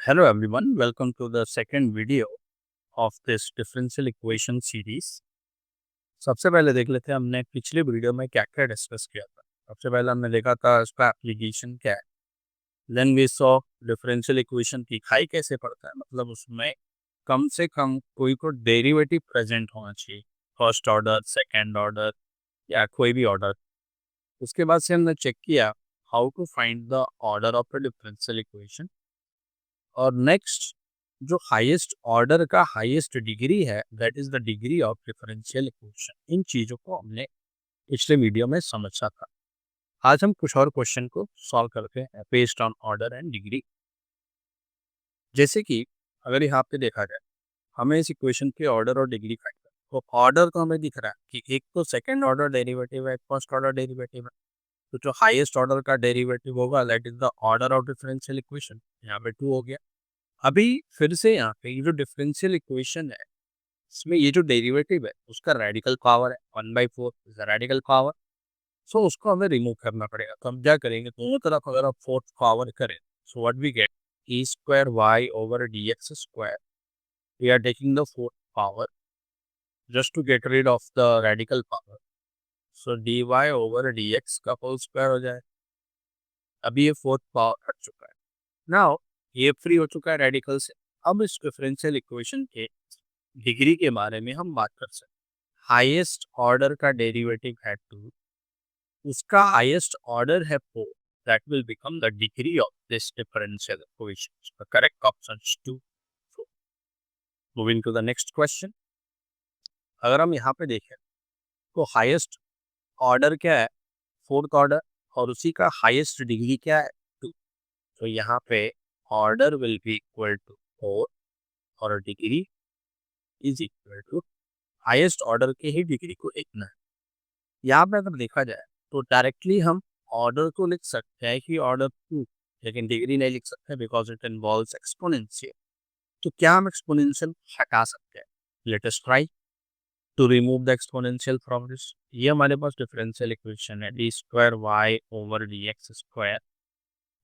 Hello everyone, welcome to the second video of this differential equation series. सबसे पहले देख लेते हैं हमने पिछले वीडियो में क्या क्या डिस्कस किया था। सबसे पहले हमने देखा था इसका एप्लीकेशन क्या है। Then we saw differential equation की खाई कैसे पड़ता है, मतलब उसमें कम से कम कोई डेरिवेटिव प्रेजेंट होना चाहिए, फर्स्ट ऑर्डर, सेकेंड ऑर्डर या कोई भी ऑर्डर। उसके बाद से हमने चेक किया how to find the order of a differential equation. और नेक्स्ट, जो हाईएस्ट ऑर्डर का हाईएस्ट डिग्री है, that is the degree of differential equation. इन चीजों को हमने पिछले वीडियो में समझा था। आज हम कुछ और क्वेश्चन को सॉल्व करते हैं based on order and degree. जैसे कि अगर यहाँ पे देखा जाए, हमें इस इक्वेशन के ऑर्डर और डिग्री फाइंड करना है। तो ऑर्डर तो हमें दिख रहा है कि एक तो सेकेंड ऑर्डर डेरिवेटिव है, एक फर्स्ट ऑर्डर डेरिवेटिव है। तो जो हाईएस्ट ऑर्डर का डेरिवेटिव होगा that is the order of differential equation. यहाँ पे 2 हो गया। अभी फिर से यहाँ पे ये जो डिफरेंशियल इक्वेशन है, इसमें ये जो डेरिवेटिव है उसका रेडिकल पावर है 1/4 इज द रेडिकल पावर। सो उसको हमें रिमूव करना पड़ेगा। तो हम क्या करेंगे, दोनों तरफ अगर आप फोर्थ पावर करें, so what we get E square Y over D x square. We are taking the fourth power just to get rid of the radical power. So D Y over D X का whole square हो जाए। अभी ये fourth power हट चुका है। Now ये free हो चुका है रेडिकल से। अब इस डिफरेंशियल इक्वेशन के डिग्री के बारे में हम बात कर सकते हैं। हाईएस्ट ऑर्डर का डेरिवेटिव है 2, उसका हाईएस्ट ऑर्डर है 4, that will become the degree of this differential equation. The correct option is 2, 4। Moving to the next question. अगर हम यहाँ पे देखें तो हाईएस्ट ऑर्डर क्या है, फोर्थ ऑर्डर, और उसी का हाईएस्ट डिग्री क्या है, 2। तो यहाँ पे order will be equal to 4 और degree is equal to highest order के ही डिग्री को देखना है। यहाँ पे अगर देखा जाए तो डायरेक्टली हम ऑर्डर को लिख सकते हैं कि ऑर्डर 2, लेकिन डिग्री नहीं लिख सकते बिकॉज इट इन्वॉल्व्स एक्सपोनेंशियल। तो क्या हम एक्सपोनेंशियल हटा सकते हैं? Let us try to remove the exponential from this. ये हमारे पास डिफरेंशियल इक्वेशन है, D square Y over D x square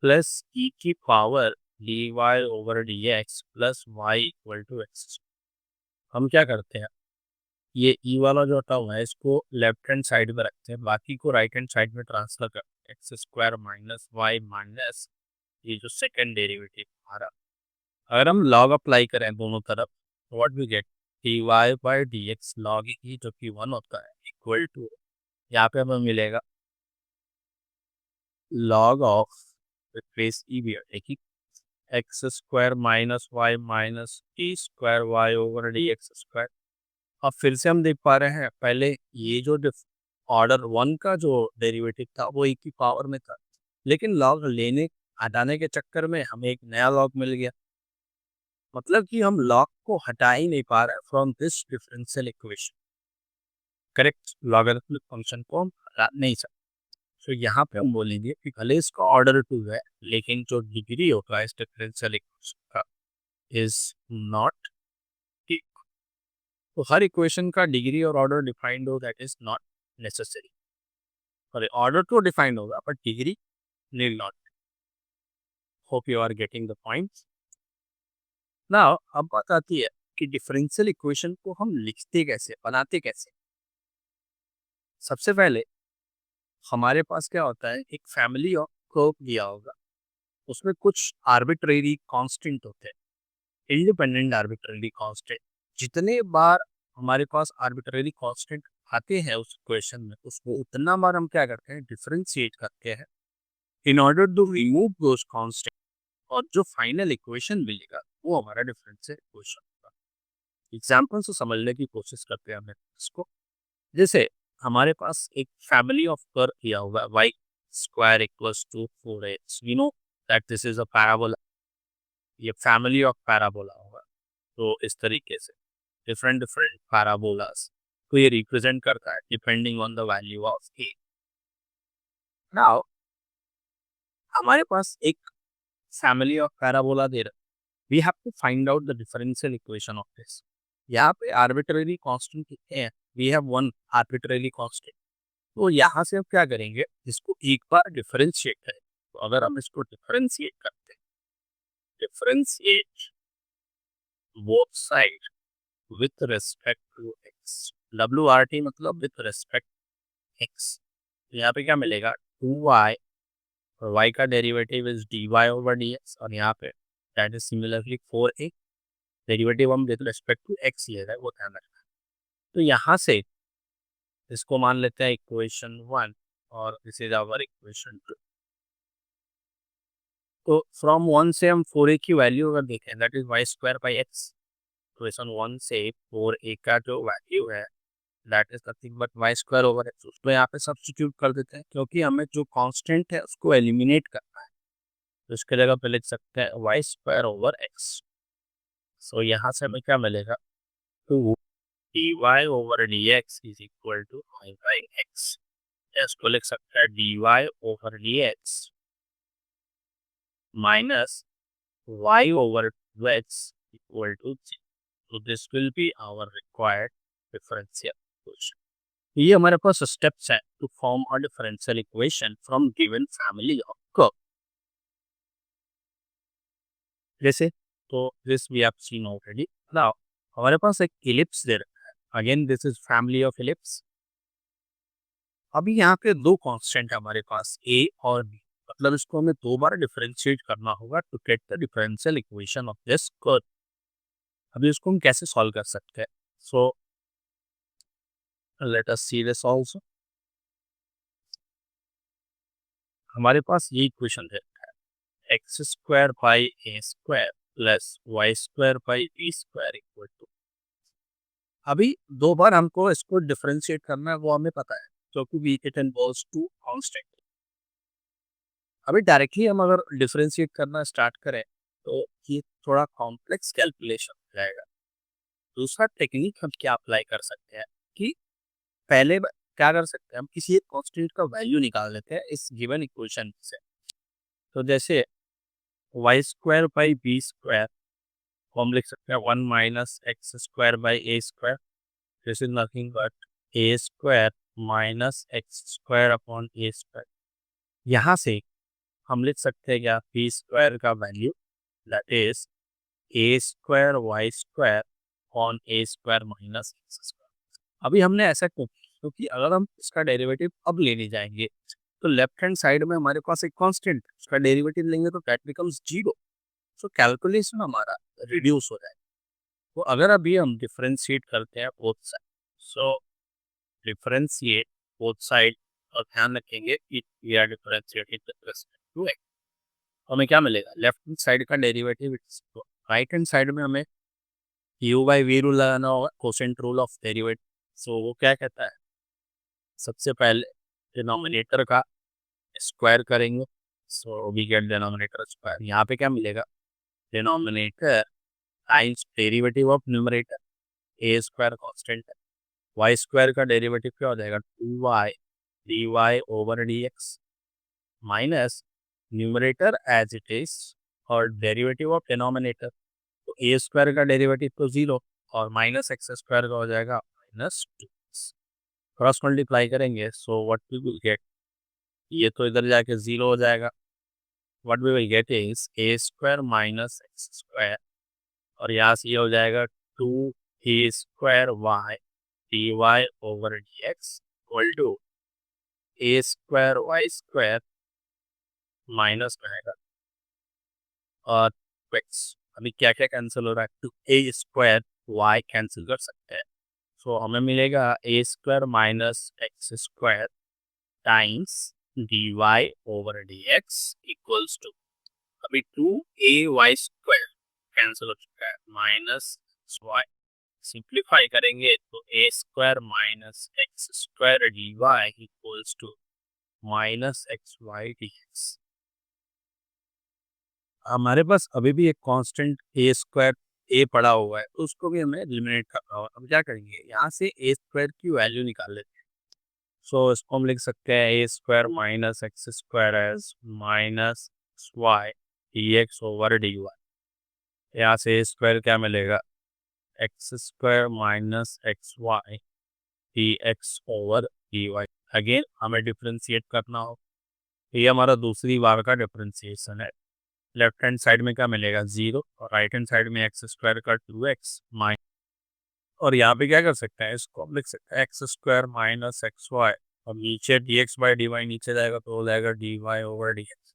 plus E की power D Y over D X plus Y equal to X. हम क्या करते हैं, ये ई वाला जो टर्म है इसको लेफ्ट हैंड साइड में रखते हैं, बाकी को राइट हैंड साइड में ट्रांसफर करते हैं। X square minus Y minus ये जो सेकंड डेरिवेटिव हमारा, अगर हम लॉग अप्लाई करें दोनों तरफ तो what we get D Y by D X log E जो कि 1 होता है इक्वल टू, यहाँ पे हमें मिलेगा लॉग ऑफ रिप्लेस ई भी है X square minus Y minus T square Y over D x square. अब फिर से हम देख पा रहे हैं, पहले ये जो ऑर्डर 1 का जो डेरिवेटिव था वो एक की पावर में था, लेकिन लॉग लेने हटाने के चक्कर में हमें एक नया लॉग मिल गया। मतलब कि हम लॉग को हटा ही नहीं पा रहे from this differential equation. Correct, logarithmic function को हम हटा नहीं सकते। तो यहाँ पे हम बोलेंगे कि भले इसका ऑर्डर 2 है, लेकिन जो डिग्री होगा इस डिफरेंशियल इक्वेशन का इज नॉट। तो हर इक्वेशन का डिग्री और ऑर्डर डिफाइंड हो, that is not necessary. Sorry, order तो डिफाइंड होगा but degree need not. Hope you are getting the points. Now अब बात आती है कि डिफरेंशियल इक्वेशन को हम लिखते कैसे, बनाते कैसे। सबसे पहले हमारे पास क्या होता है, एक फैमिली ऑफ कर्व दिया होगा, उसमें कुछ आर्बिट्रेरी कांस्टेंट होते हैं, इंडिपेंडेंट आर्बिट्रेरी कांस्टेंट। जितने बार हमारे पास आर्बिट्रेरी कांस्टेंट आते हैं उस इक्वेशन में, उसको उतना बार हम क्या करते हैं, डिफरेंशिएट करते हैं in order to remove those constant. और जो फाइनल इक्वेशन मिलेगा वो हमारा डिफरेंशियल इक्वेशन होगा। एग्जाम्पल से समझने की कोशिश करते हैं हमें इसको। जैसे हमारे पास एक फैमिली ऑफ कर्व दिया हुआ है, y square equals to 4x, we know that this is a parabola. ये फैमिली ऑफ पैराबोला होगा। तो इस तरीके से डिफरेंट डिफरेंट पैराबोलास को ये रिप्रेजेंट करता है depending on the value of A. Now हमारे पास एक फैमिली ऑफ पैराबोला दे रहा, we have to find out the differential equation of this. यहाँ पे आर्बिट्रेरी कांस्टेंट कितने हैं, we have one arbitrary constant. तो यहाँ से हम क्या करेंगे, इसको एक बार डिफरेंशिएट करें। तो अगर हम इसको डिफरेंशिएट करते हैं differentiate both side with respect to X. WRT मतलब विथ रिस्पेक्ट एक्स। यहाँ पे क्या मिलेगा, 2y और y का डेरिवेटिव इज dy/dx, और यहाँ पे that is similarly 4a। Derivative हम विथ रिस्पेक्ट टू एक्स ले रहे हैं, वो ध्यान रखना। तो यहाँ से इसको मान लेते हैं इक्वेशन 1 और दिस इज आवर इक्वेशन 2। तो फ्रॉम 1 से हम 4a की वैल्यू अगर देखें दैट इज y² इक्वेशन 1 से 4a का जो वैल्यू है that is nothing but y²/x। उसको यहाँ पे सब्स्टिट्यूट कर देते हैं क्योंकि हमें जो कांस्टेंट है उसको एलिमिनेट करना है। तो इसके जगह पे लिख सकते हैं y²/x। सो यहाँ से हमें क्या मिलेगा, 2 dy/dx is equal to y/x। इसको लिख सकते हैं dy/dx minus y/x equal to 0। तो this will be our required differential equation. ये हमारे पास स्टेप्स हैं to form a differential equation from given family of curve. जैसे, तो this we have seen already. Now हमारे पास एक इलिप्स दे रखा है, again this is family of ellipse. अभी यहाँ पे दो कांस्टेंट है हमारे पास, a और b, मतलब इसको हमें दो बार डिफरेंशिएट करना होगा to get the differential equation of this curve. अभी इसको हम कैसे सॉल्व कर सकते हैं, so let us see this also. हमारे पास ये इक्वेशन है x² plus y² equal to. अभी दो बार हमको इसको डिफरेंशिएट करना है, वो हमें पता है क्योंकि इट इन्वॉल्व्स टू कांस्टेंट। अभी डायरेक्टली हम अगर डिफरेंशिएट करना स्टार्ट करें तो ये थोड़ा कॉम्प्लेक्स कैलकुलेशन हो जाएगा। दूसरा टेक्निक हम क्या अप्लाई कर सकते हैं कि क्या कर सकते हैं, हम किसी एक कांस्टेंट का वैल्यू निकाल लेते हैं इस गिवन इक्वेशन से। तो जैसे y²/b² को हम लिख सकते हैं 1 minus x² this is nothing but a² minus x² यहाँ से हम लिख सकते हैं क्या, b² का value that is a²y² minus x²। अभी हमने ऐसा क्यों, क्योंकि अगर हम इसका डेरिवेटिव अब लेने जाएंगे तो लेफ्ट हैंड साइड में हमारे पास एक कांस्टेंट, उसका डेरिवेटिव लेंगे तो दैट बिकम्स 0। सो कैलकुलेशन हमारा रिड्यूस हो जाएगा। तो अगर अभी हम डिफरेंशिएट करते हैं both side, so differentiate both side, और ध्यान रखेंगे कि we are differentiating with respect to X. हमें क्या मिलेगा, लेफ्ट हैंड साइड का डेरिवेटिव, राइट हैंड साइड में हमें u/v रूल लगाना होगा, quotient rule of derivative. So वो क्या कहता है, सबसे पहले डिनोमिनेटर का स्क्वायर करेंगे, so we get denominator square. यहाँ पे क्या मिलेगा, denominator times derivative of numerator, a² constant है, y² का डेरिवेटिव क्या हो जाएगा, 2y dy/dx minus numerator as it is और डेरिवेटिव ऑफ डिनोमिनेटर, तो a² का डेरिवेटिव तो 0 और माइनस x² का हो जाएगा -2। क्रॉस मल्टीप्लाई करेंगे, so what we will get, ये तो इधर जाके 0 हो जाएगा। What we will get is a² minus x², और यहाँ से ये हो जाएगा 2a² dy/dx equal to a²y² minus रहेगा और x। अभी क्या क्या कैंसिल हो रहा है, तो a² y कैंसिल कर सकते हैं। सो हमें मिलेगा a² minus x² times dy/dx equals to, अभी 2ay² कैंसिल हो चुका है, माइनस y सिंप्लीफाई करेंगे तो a² minus x² dy equals to minus xy/dx। हमारे पास अभी भी एक कांस्टेंट a² a पड़ा हुआ है, तो उसको भी हमें एलिमिनेट करना होगा। अब क्या करेंगे, यहाँ से a² की वैल्यू निकाल लेते हैं। सो इसको हम लिख सकते हैं a² minus x² as minus y/dx/dy। यहाँ से a² क्या मिलेगा, x² minus xy dx/dy। Again हमें डिफ्रेंशिएट करना हो, ये हमारा दूसरी बार का डिफ्रेंशिएशन है। लेफ्ट हैंड साइड में क्या मिलेगा 0 और राइट हैंड साइड में एक्स स्क्वायर का 2x माइनस, और यहाँ पे क्या कर सकते हैं, इसको हम लिख सकते हैं X square minus X Y, और नीचे dx बाई डी वाई नीचे जाएगा तो हो जाएगा dy ओवर dx,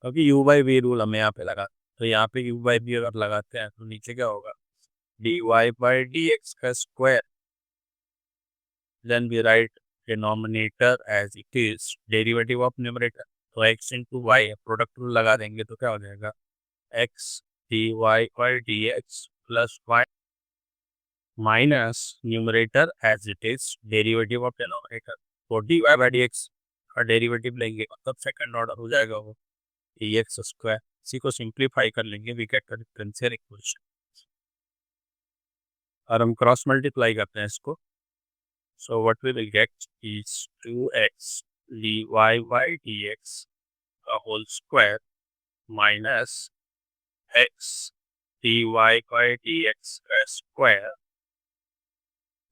क्योंकि u बाई वी रूल हमें यहाँ पे लगा, तो यहाँ पे u बाई वी अगर लगाते हैं तो नीचे क्या होगा dy बाई dx का square, then we write denominator as it is derivative of numerator, तो x into y product rule लगा देंगे तो क्या हो जाएगा x dy by dx plus y minus numerator as it is derivative of denominator, तो dy by dx का derivative लेंगे मतलब सेकंड ऑर्डर हो जाएगा वो dx स्क्वायर, इसी को सिंप्लीफाई कर लेंगे we get the differential equation, और हम क्रॉस मल्टीप्लाई करते हैं इसको, so what we will get is 2x dy by dx a whole square minus x dy by dx square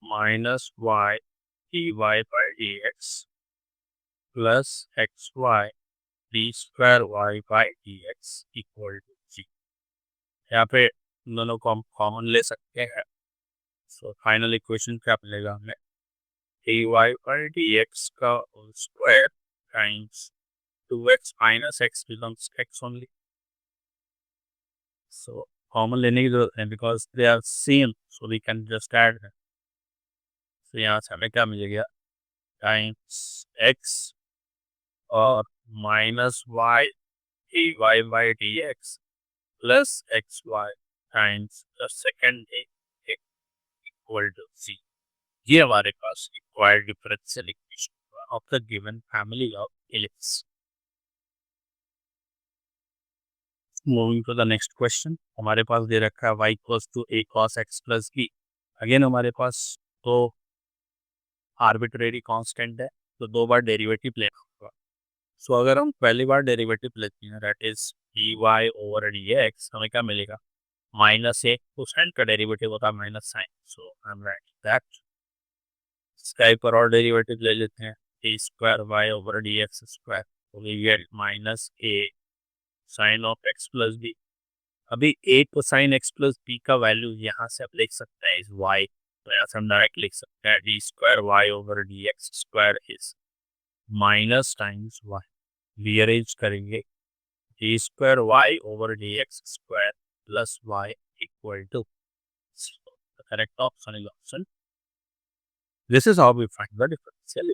minus y dy by dx plus xy d square y by dx equal to 0। यहाँ पे दोनों को हम common ले सकते हैं, so final equation क्या मिलेगा हमें dy by dx का whole square times 2x minus x belongs x only, so common लेने की जरूरत है because they are same, so we can just add them, so यहाँ से हमें क्या मिलेगा टाइम्स x और minus y dy by dx plus xy times the second equal to c। ये हमारे पास required differential equation of the given family of ellipse. Moving to the next question, हमारे पास दे रखा है y equals to a cos x plus b। Again हमारे पास तो आर्बिट्रेरी कांस्टेंट है तो दो बार डेरिवेटिव लेना होगा, सो अगर हम पहली बार डेरिवेटिव लेते हैं that is dy over dx, हमें क्या मिलेगा माइनस ए, कोसाइन का डेरिवेटिव होता है minus sine, so I am writing that. इसका एक और डेरिवेटिव ले लेते हैं a square Y over D x square, तो we get minus a sine of x plus b. अभी ए को साइन एक्स प्लस बी का वैल्यू यहाँ से आप लिख सकते हैं इस वाई, तो यहाँ से हम डायरेक्ट लिख सकते हैं d square Y over D x square is minus times y, rearrange करेंगे d square Y over D x square plus Y equal to, the correct option is option। This is how we find the differential